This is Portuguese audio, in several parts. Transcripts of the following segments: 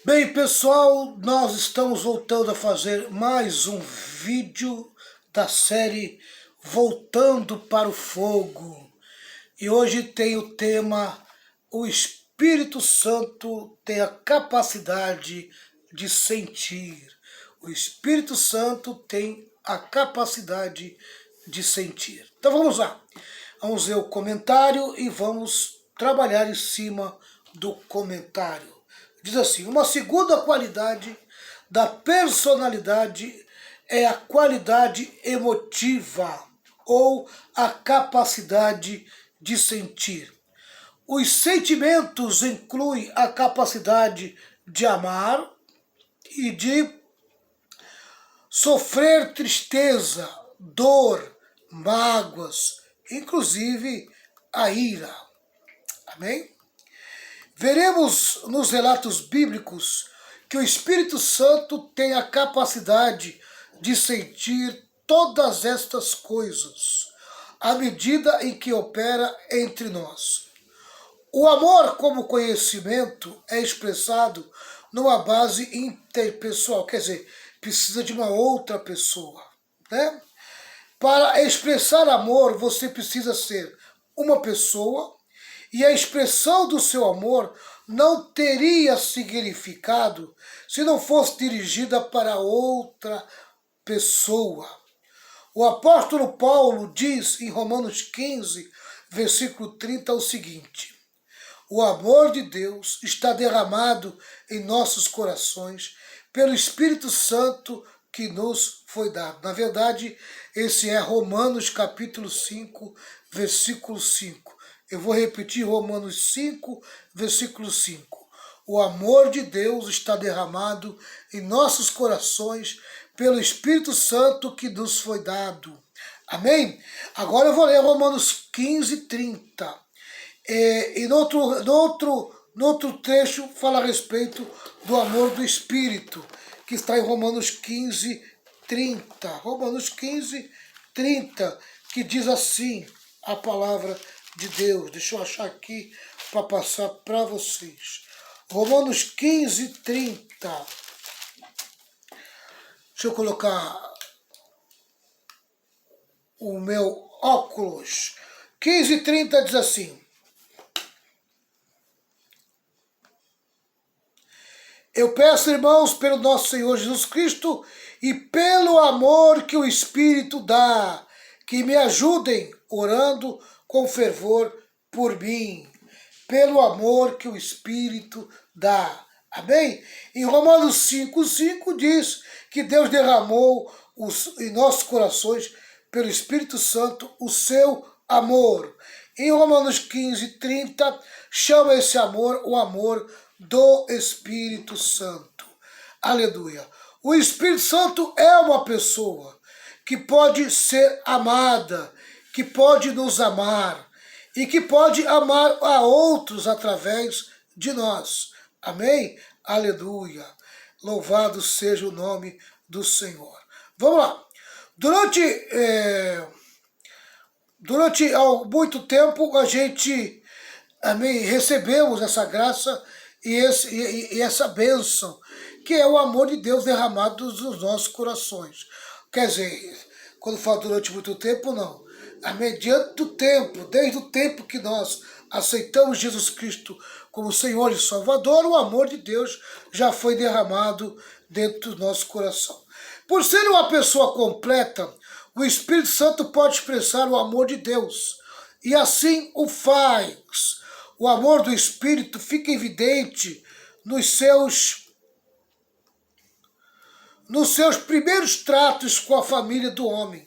Bem, pessoal, nós estamos voltando a fazer mais um vídeo da série Voltando para o Fogo. E hoje tem o tema: o Espírito Santo tem a capacidade de sentir. O Espírito Santo tem a capacidade de sentir. Então vamos lá. Vamos ver o comentário e vamos trabalhar em cima do comentário. Diz assim: uma segunda qualidade da personalidade é a qualidade emotiva ou a capacidade de sentir. Os sentimentos incluem a capacidade de amar e de sofrer tristeza, dor, mágoas, inclusive a ira. Amém? Veremos nos relatos bíblicos que o Espírito Santo tem a capacidade de sentir todas estas coisas, à medida em que opera entre nós. O amor como conhecimento é expressado numa base interpessoal, quer dizer, precisa de uma outra pessoa, né? Para expressar amor, você precisa ser uma pessoa, e a expressão do seu amor não teria significado se não fosse dirigida para outra pessoa. O apóstolo Paulo diz em Romanos 15, versículo 30, o seguinte: o amor de Deus está derramado em nossos corações pelo Espírito Santo que nos foi dado. Na verdade, esse é Romanos capítulo 5, versículo 5. Eu vou repetir Romanos 5, versículo 5. O amor de Deus está derramado em nossos corações pelo Espírito Santo que nos foi dado. Amém? Agora eu vou ler Romanos 15, 30. E no outro trecho fala a respeito do amor do Espírito, que está em Romanos 15, 30. Romanos 15, 30, que diz assim a palavra de Deus. Deixa eu achar aqui para passar para vocês. Romanos 15, 30. Deixa eu colocar o meu óculos. 15, 30 diz assim: eu peço, irmãos, pelo nosso Senhor Jesus Cristo e pelo amor que o Espírito dá, que me ajudem orando com fervor por mim, pelo amor que o Espírito dá. Amém? Em Romanos 5,5 diz que Deus derramou em nossos corações, pelo Espírito Santo, o seu amor. Em Romanos 15,30 chama esse amor o amor do Espírito Santo. Aleluia. O Espírito Santo é uma pessoa que pode ser amada, que pode nos amar e que pode amar a outros através de nós. Amém? Aleluia. Louvado seja o nome do Senhor. Vamos lá. Durante muito tempo a gente, amém, recebemos essa graça e essa bênção, que é o amor de Deus derramado nos nossos corações. Quer dizer, quando falo durante muito tempo, não. Mediante do tempo, desde o tempo que nós aceitamos Jesus Cristo como Senhor e Salvador, o amor de Deus já foi derramado dentro do nosso coração. Por ser uma pessoa completa, o Espírito Santo pode expressar o amor de Deus, e assim o faz. O amor do Espírito fica evidente nos seus primeiros tratos com a família do homem.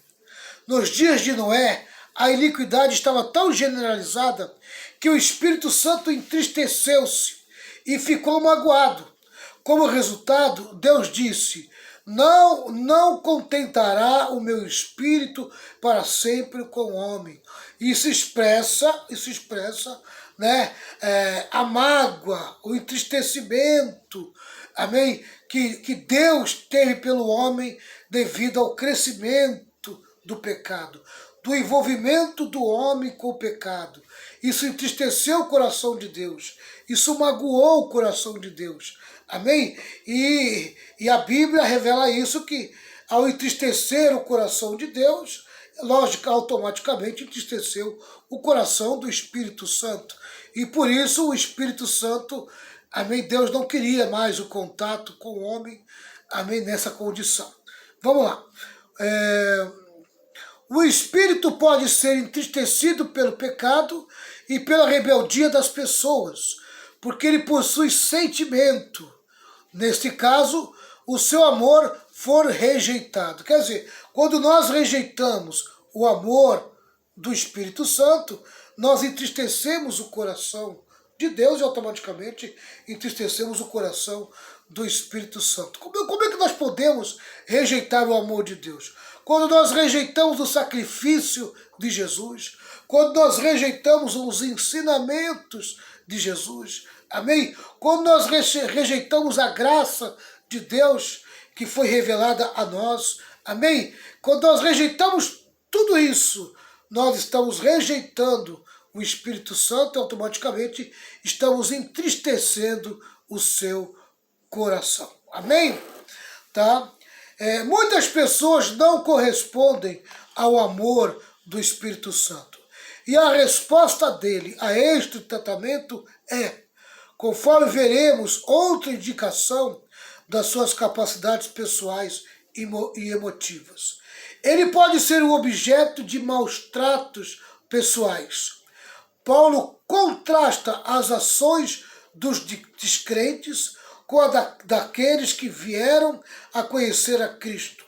Nos dias de Noé, a iniquidade estava tão generalizada que o Espírito Santo entristeceu-se e ficou magoado. Como resultado, Deus disse: não contentará o meu espírito para sempre com o homem. Isso expressa, né, a mágoa, o entristecimento, amém, que Deus teve pelo homem devido ao crescimento do pecado. do envolvimento do homem com o pecado. Isso entristeceu o coração de Deus. Isso magoou o coração de Deus. Amém? E a Bíblia revela isso, que ao entristecer o coração de Deus, lógico, automaticamente entristeceu o coração do Espírito Santo. E por isso o Espírito Santo, amém, Deus não queria mais o contato com o homem, amém, nessa condição. Vamos lá. O Espírito pode ser entristecido pelo pecado e pela rebeldia das pessoas, porque ele possui sentimento. Neste caso, o seu amor for rejeitado. Quer dizer, quando nós rejeitamos o amor do Espírito Santo, nós entristecemos o coração de Deus e automaticamente entristecemos o coração do Espírito Santo. Como é que nós podemos rejeitar o amor de Deus? Quando nós rejeitamos o sacrifício de Jesus, quando nós rejeitamos os ensinamentos de Jesus, amém? Quando nós rejeitamos a graça de Deus que foi revelada a nós, amém? Quando nós rejeitamos tudo isso, nós estamos rejeitando o Espírito Santo e automaticamente estamos entristecendo o seu coração. Amém? Tá? Muitas pessoas não correspondem ao amor do Espírito Santo. E a resposta dele a este tratamento é, conforme veremos, outra indicação das suas capacidades pessoais e emotivas. Ele pode ser o objeto de maus tratos pessoais. Paulo contrasta as ações dos descrentes com a daqueles que vieram a conhecer a Cristo.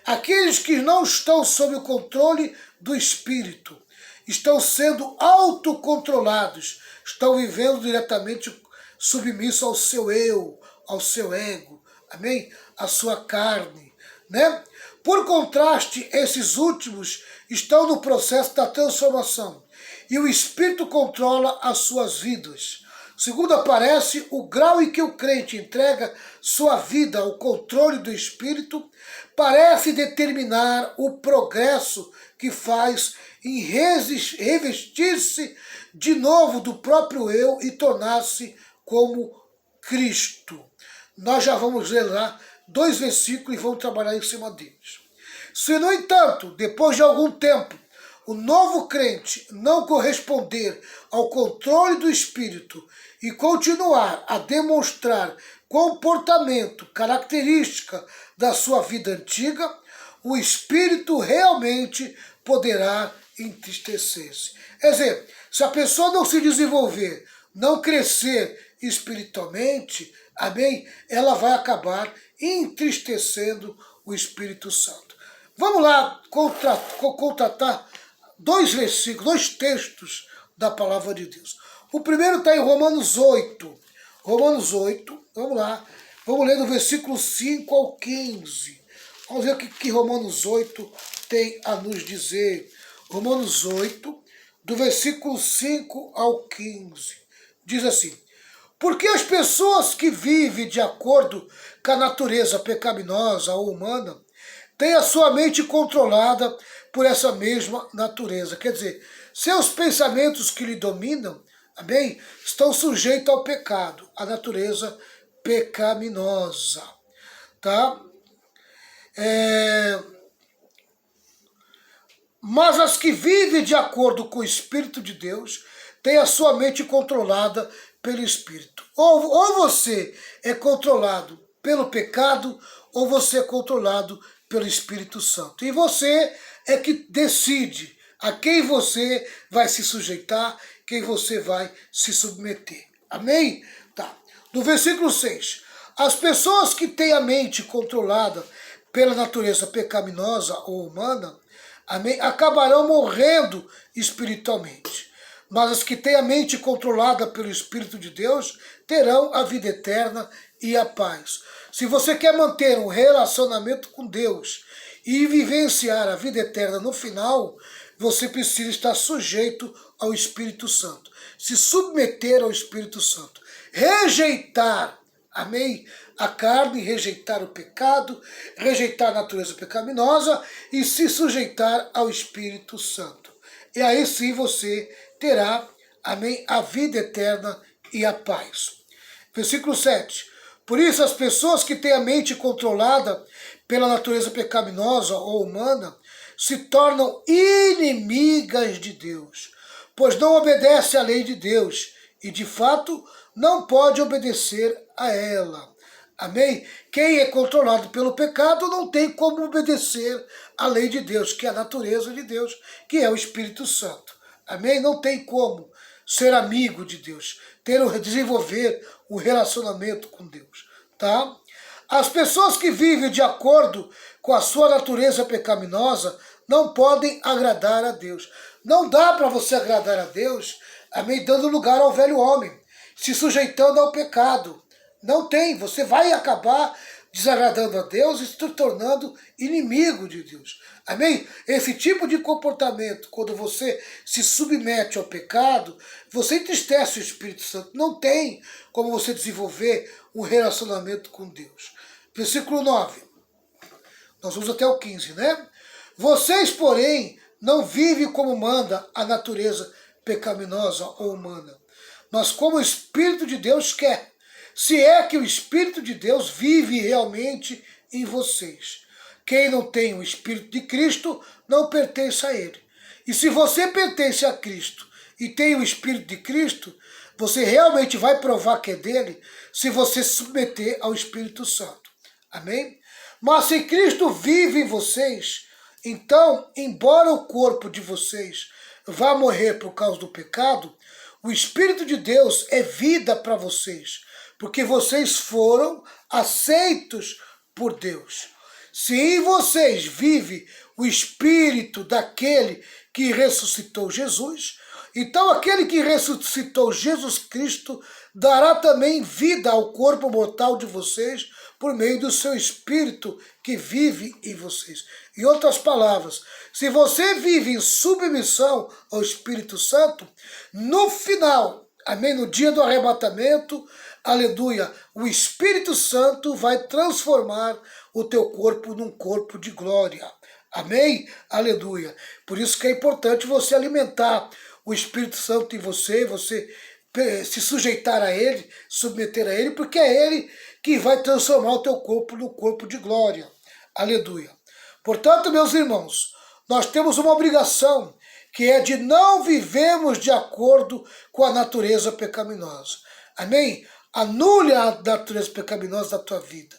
Aqueles que não estão sob o controle do Espírito, estão sendo autocontrolados, estão vivendo diretamente submisso ao seu eu, ao seu ego, amém? À sua carne, né? Por contraste, esses últimos estão no processo da transformação e o Espírito controla as suas vidas. Segundo aparece, o grau em que o crente entrega sua vida ao controle do Espírito parece determinar o progresso que faz em revestir-se de novo do próprio eu e tornar-se como Cristo. Nós já vamos ler lá 2 versículos e vamos trabalhar em cima deles. Se, no entanto, depois de algum tempo, o novo crente não corresponder ao controle do Espírito e continuar a demonstrar comportamento, característica da sua vida antiga, o Espírito realmente poderá entristecer-se. Quer dizer, se a pessoa não se desenvolver, não crescer espiritualmente, amém, ela vai acabar entristecendo o Espírito Santo. Vamos lá contratar 2 versículos, 2 textos da palavra de Deus. O primeiro está em Romanos 8. Romanos 8, vamos lá. Vamos ler do versículo 5 ao 15. Vamos ver o que Romanos 8 tem a nos dizer. Romanos 8, do versículo 5 ao 15. Diz assim: porque as pessoas que vivem de acordo com a natureza pecaminosa ou humana têm a sua mente controlada por essa mesma natureza. Quer dizer, seus pensamentos que lhe dominam, amém, estão sujeitos ao pecado, à natureza pecaminosa. Tá? Mas as que vivem de acordo com o Espírito de Deus têm a sua mente controlada pelo Espírito. Ou você é controlado pelo pecado, ou você é controlado pelo Espírito Santo. E você é que decide a quem você vai se sujeitar, quem você vai se submeter. Amém? Tá. No versículo 6. As pessoas que têm a mente controlada pela natureza pecaminosa ou humana, amém, acabarão morrendo espiritualmente. Mas as que têm a mente controlada pelo Espírito de Deus terão a vida eterna e a paz. Se você quer manter um relacionamento com Deus e vivenciar a vida eterna no final, você precisa estar sujeito ao Espírito Santo. Se submeter ao Espírito Santo. Rejeitar, amém, a carne, rejeitar o pecado, rejeitar a natureza pecaminosa e se sujeitar ao Espírito Santo. E aí sim você terá, amém, a vida eterna e a paz. Versículo 7. Por isso as pessoas que têm a mente controlada pela natureza pecaminosa ou humana se tornam inimigas de Deus, pois não obedecem à lei de Deus e de fato não pode obedecer a ela. Amém? Quem é controlado pelo pecado não tem como obedecer à lei de Deus, que é a natureza de Deus, que é o Espírito Santo. Amém? Não tem como ser amigo de Deus, desenvolver um relacionamento com Deus, tá? As pessoas que vivem de acordo com a sua natureza pecaminosa não podem agradar a Deus. Não dá para você agradar a Deus, amém, dando lugar ao velho homem, se sujeitando ao pecado. Não tem, você vai acabar desagradando a Deus e se tornando inimigo de Deus. Amém? Esse tipo de comportamento, quando você se submete ao pecado, você entristece o Espírito Santo. Não tem como você desenvolver um relacionamento com Deus. Versículo 9. Nós vamos até o 15, né? Vocês, porém, não vivem como manda a natureza pecaminosa ou humana, mas como o Espírito de Deus quer, se é que o Espírito de Deus vive realmente em vocês. Quem não tem o Espírito de Cristo não pertence a Ele. E se você pertence a Cristo e tem o Espírito de Cristo, você realmente vai provar que é dele se você se submeter ao Espírito Santo. Amém? Mas se Cristo vive em vocês, então, embora o corpo de vocês vá morrer por causa do pecado, o Espírito de Deus é vida para vocês, porque vocês foram aceitos por Deus. Se em vocês vive o Espírito daquele que ressuscitou Jesus, então aquele que ressuscitou Jesus Cristo dará também vida ao corpo mortal de vocês por meio do seu Espírito que vive em vocês. Em outras palavras, se você vive em submissão ao Espírito Santo, no final, amém, no dia do arrebatamento, aleluia, o Espírito Santo vai transformar o teu corpo num corpo de glória. Amém? Aleluia. Por isso que é importante você alimentar o Espírito Santo em você, você se sujeitar a Ele, submeter a Ele, porque é Ele que vai transformar o teu corpo no corpo de glória. Aleluia. Portanto, meus irmãos, nós temos uma obrigação, que é de não vivermos de acordo com a natureza pecaminosa. Amém? Anule a natureza pecaminosa da tua vida.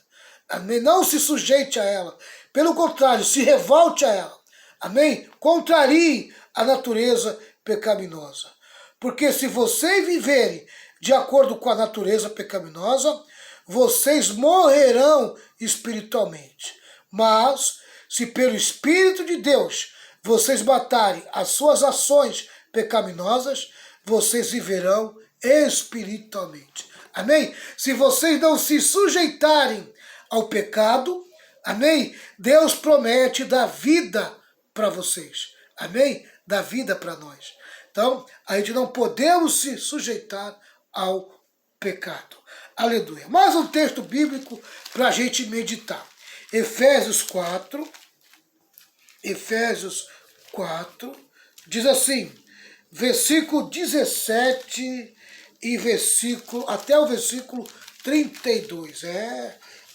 Amém? Não se sujeite a ela. Pelo contrário, se revolte a ela. Amém? Contrarie a natureza pecaminosa. Porque se vocês viverem de acordo com a natureza pecaminosa, vocês morrerão espiritualmente. Mas, se pelo Espírito de Deus vocês matarem as suas ações pecaminosas, vocês viverão espiritualmente. Amém? Se vocês não se sujeitarem ao pecado, amém? Deus promete dar vida para vocês. Amém? Dar vida para nós. Então, a gente não podemos se sujeitar ao pecado. Aleluia. Mais um texto bíblico para a gente meditar. Efésios 4, diz assim, versículo 17 e até o versículo 32.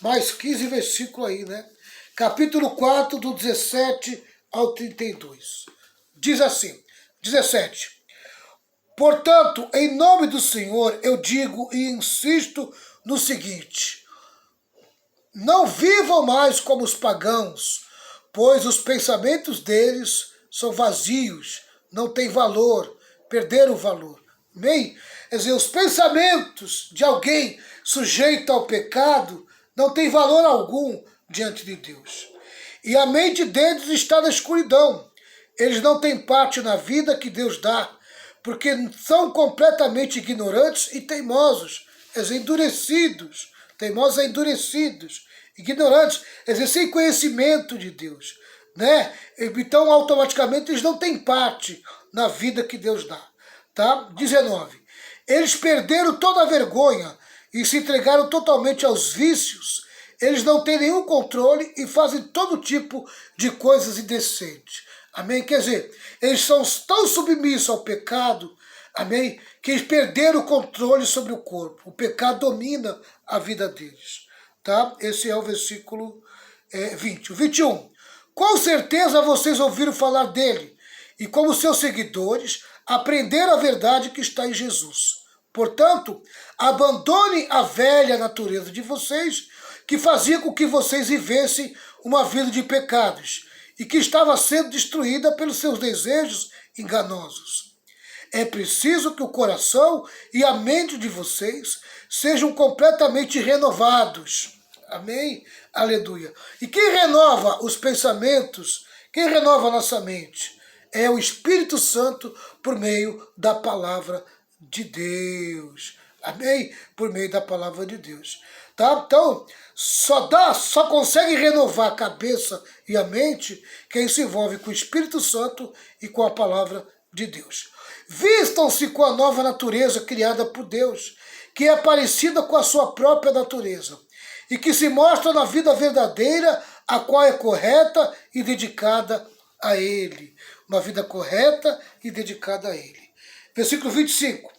Mais 15 versículos aí, né? Capítulo 4, do 17 ao 32. Diz assim, 17. Portanto, em nome do Senhor, eu digo e insisto no seguinte: não vivam mais como os pagãos, pois os pensamentos deles são vazios, não têm valor, perderam o valor. Amém? Quer dizer, os pensamentos de alguém sujeito ao pecado não tem valor algum diante de Deus. E a mente deles está na escuridão. Eles não têm parte na vida que Deus dá, porque são completamente ignorantes e teimosos, quer dizer, endurecidos. Teimosos e endurecidos, ignorantes, quer dizer, sem conhecimento de Deus, né? Então, automaticamente, eles não têm parte na vida que Deus dá, tá? 19. Eles perderam toda a vergonha e se entregaram totalmente aos vícios, eles não têm nenhum controle e fazem todo tipo de coisas indecentes. Amém? Quer dizer, eles são tão submissos ao pecado, amém, que eles perderam o controle sobre o corpo. O pecado domina a vida deles. Tá? Esse é o versículo 20. O 21. Com certeza vocês ouviram falar dele, e como seus seguidores, aprenderam a verdade que está em Jesus. Portanto, abandone a velha natureza de vocês, que fazia com que vocês vivessem uma vida de pecados, e que estava sendo destruída pelos seus desejos enganosos. É preciso que o coração e a mente de vocês sejam completamente renovados. Amém? Aleluia. E quem renova os pensamentos, quem renova a nossa mente? É o Espírito Santo por meio da palavra de Deus. Amém? Por meio da palavra de Deus. Tá? Então, só consegue renovar a cabeça e a mente quem se envolve com o Espírito Santo e com a palavra de Deus. Vistam-se com a nova natureza criada por Deus, que é parecida com a sua própria natureza, e que se mostra na vida verdadeira, a qual é correta e dedicada a Ele. Uma vida correta e dedicada a Ele. Versículo 25.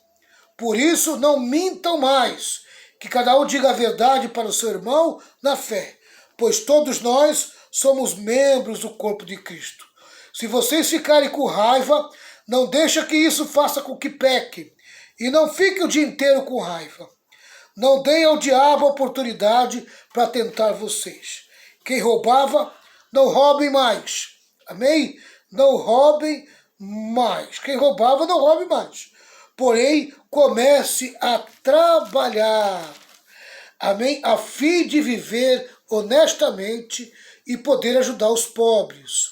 Por isso, não mintam mais, que cada um diga a verdade para o seu irmão na fé, pois todos nós somos membros do corpo de Cristo. Se vocês ficarem com raiva, não deixa que isso faça com que pequem, e não fiquem o dia inteiro com raiva. Não deem ao diabo a oportunidade para tentar vocês. Quem roubava, não roubem mais. Amém? Não roubem mais. Quem roubava, não roube mais. Porém, comece a trabalhar. Amém? A fim de viver honestamente e poder ajudar os pobres.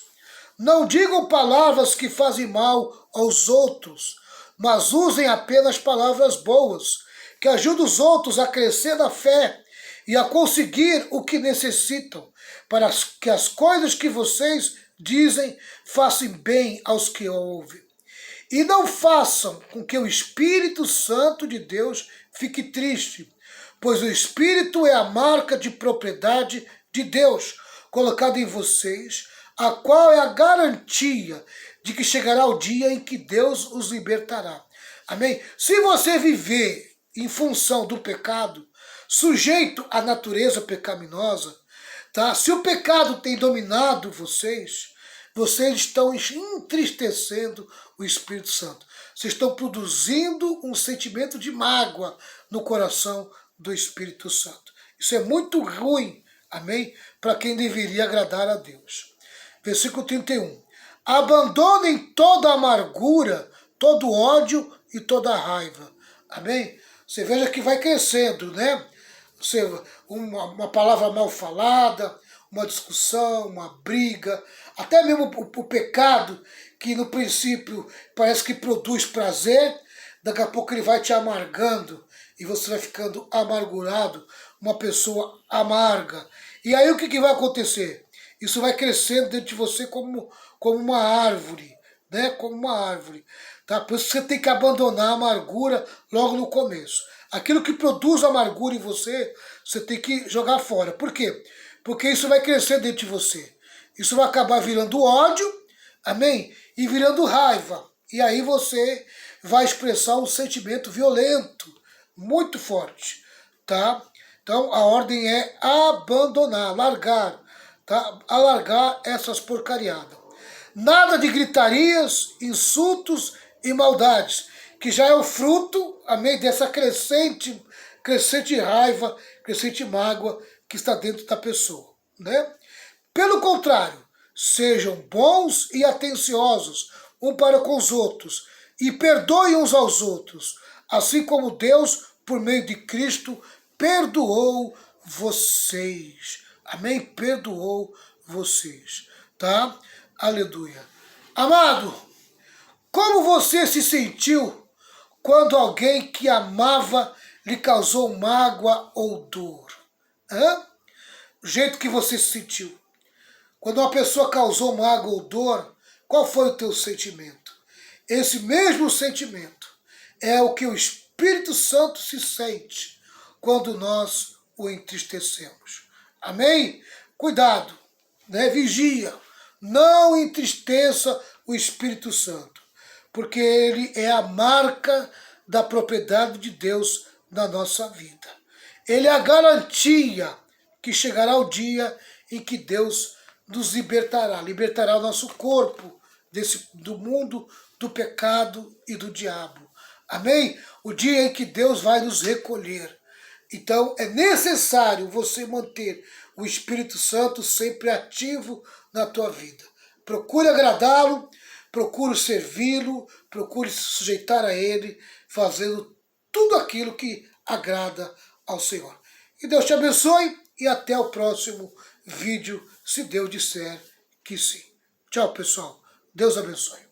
Não digam palavras que fazem mal aos outros, mas usem apenas palavras boas, que ajudam os outros a crescer na fé e a conseguir o que necessitam, para que as coisas que vocês dizem façam bem aos que ouvem. E não façam com que o Espírito Santo de Deus fique triste, pois o Espírito é a marca de propriedade de Deus, colocada em vocês, a qual é a garantia de que chegará o dia em que Deus os libertará. Amém? Se você viver em função do pecado, sujeito à natureza pecaminosa, tá? Se o pecado tem dominado vocês estão entristecendo o Espírito Santo. Vocês estão produzindo um sentimento de mágoa no coração do Espírito Santo. Isso é muito ruim, amém? Para quem deveria agradar a Deus. Versículo 31. Abandonem toda amargura, todo ódio e toda raiva. Amém? Você veja que vai crescendo, né? Uma palavra mal falada, uma discussão, uma briga, até mesmo o pecado, que no princípio parece que produz prazer, daqui a pouco ele vai te amargando e você vai ficando amargurado, uma pessoa amarga. E aí o que vai acontecer? Isso vai crescendo dentro de você como uma árvore, né? Como uma árvore. Tá? Por isso você tem que abandonar a amargura logo no começo. Aquilo que produz amargura em você, você tem que jogar fora. Por quê? Porque isso vai crescer dentro de você. Isso vai acabar virando ódio, amém? E virando raiva. E aí você vai expressar um sentimento violento, muito forte, tá? Então a ordem é abandonar, largar, tá? Alargar essas porcariadas. Nada de gritarias, insultos e maldades, que já é o fruto, amém, dessa crescente raiva, crescente mágoa que está dentro da pessoa, né? Pelo contrário, sejam bons e atenciosos um para com os outros e perdoem uns aos outros, assim como Deus, por meio de Cristo, perdoou vocês. Amém? Perdoou vocês, tá? Aleluia. Amado, como você se sentiu quando alguém que amava lhe causou mágoa ou dor? O jeito que você se sentiu. Quando uma pessoa causou mágoa ou dor, qual foi o teu sentimento? Esse mesmo sentimento é o que o Espírito Santo se sente quando nós o entristecemos. Amém? Cuidado, né? Vigia, não entristeça o Espírito Santo, porque ele é a marca da propriedade de Deus na nossa vida. Ele é a garantia que chegará o dia em que Deus nos libertará o nosso corpo do mundo, do pecado e do diabo. Amém? O dia em que Deus vai nos recolher. Então é necessário você manter o Espírito Santo sempre ativo na tua vida. Procure agradá-lo, procure servi-lo, procure se sujeitar a ele, fazendo tudo aquilo que agrada ao Senhor. E Deus te abençoe e até o próximo vídeo, se Deus disser que sim. Tchau, pessoal. Deus abençoe.